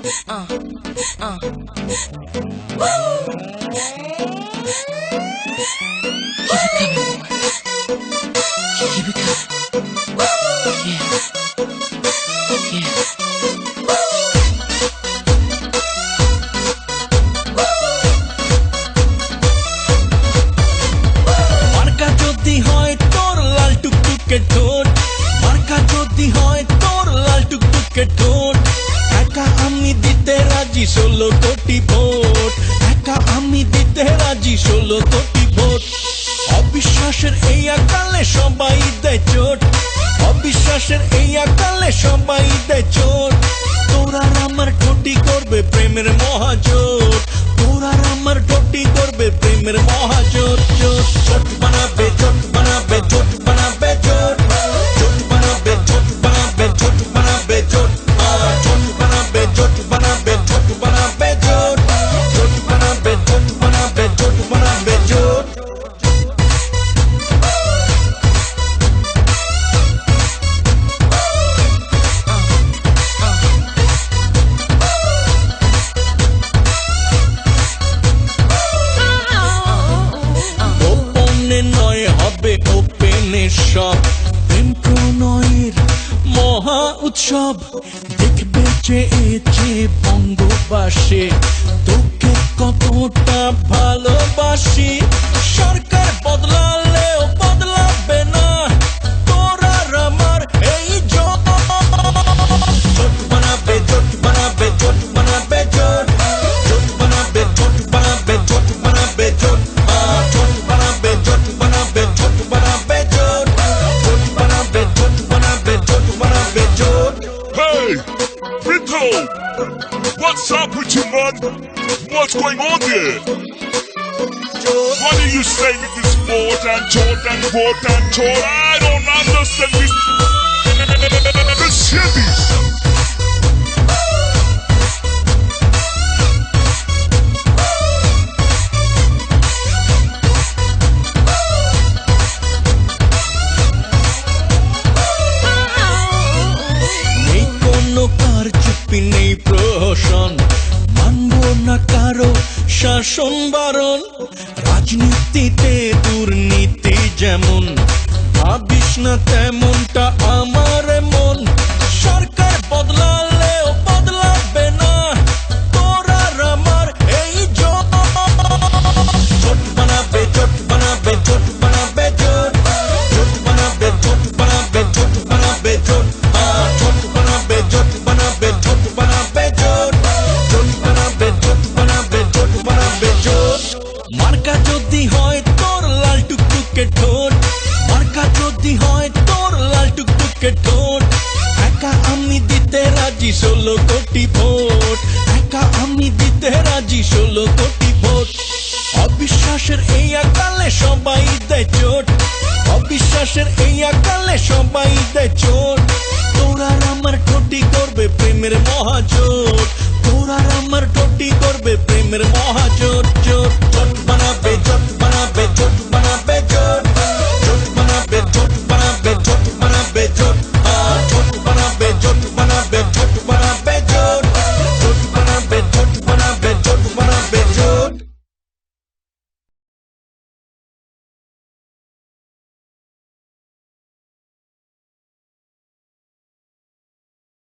Keep it coming. Yeah. মার্কা যদি হয় তোর লাল টুকটুকে ঠোঁট, মার্কা যদি হয় তোর লাল টুকটুকে ঠোঁট, একা আমি দিতে রাজি 16 কোটি ভোট, একা আমি দিতে রাজি 16 কোটি ভোট। অবিশ্বাসের এই আকালে সবাই দেয় চোট, অবিশ্বাসের এই আকালে সবাই দেয় চোট। তোরা আমার ঠোঁটি করবে প্রেমের মহাজোট, তোরা আমার ঠোঁটি করবে প্রেমের মহাজোট। জোট জোট বানাবে, জোট বানাবে, জোট বানাবে, জোট জোট বানাবে, জোট বানাবে, জোট বানাবে, জোট জোট বানাবে, জোট বানাবে, জোট বানাবে, জোট জোট বানাবে, জোট বানাবে, জোট বানাবে, জোট। নয় হবে ওপেনে সব, প্রেম প্রণয়ের মহা উৎসব। দেখবে চেয়েছে বঙ্গবাসী তোকে কতটা ভালোবাসি। সরকার বদলালেও বদলাবে না তোরা আমার এই জোট। জোট বানাবে, জোট বানাবে, জোট বানাবে, জোট জোট বানাবে, জোট বানাবে, জোট বানাবে, জোট জোট বানাবে, জোট বানাবে, জোট বানাবে, জোট জোট বানাবে, জোট বানাবে, জোট বানাবে, জোট। Hey, Pinto! What's up with you, man? What's going on there? What are you saying with this vote and vote and vote and vote? I don't understand this. Let's hear this. নেই প্রহসন, মানব না কারো শাসন বারণ। রাজনীতিতে দুর্নীতি যেমন, ভাবিস না তেমনটা আমার মন। সরকার বদলালেও বদলাবে না তোরা আমার এই জোট। জোট বানাবে, জোট বানাবে, জোট বানাবে, জোট জোট বানাবে, জোট বানাবে, জোট বানাবে, জোট জোট বানাবে, জোট বানাবে, জোট বানাবে, জোট জোট বানাবে, জোট বানাবে, জোট বানাবে, জোট। মার্কা যদি হয় তোর লাল টুকটুকে ঠোঁট, মার্কা যদি হয় তোর লাল টুকটুকে ঠোঁট, একা আমি দিতে রাজি 16 কোটি ভোট, একা আমি দিতে রাজি 16 কোটি ভোট। অবিশ্বাসের এই আকালে সবাই দেয় চোট, অবিশ্বাসের এই আকালে সবাই দেয় চোট। তোরা আমার ঠোঁটি করবে প্রেমের মহাজোট, তোরা আমার ঠোঁটি করবে প্রেমের মহাজোট। জোট জোট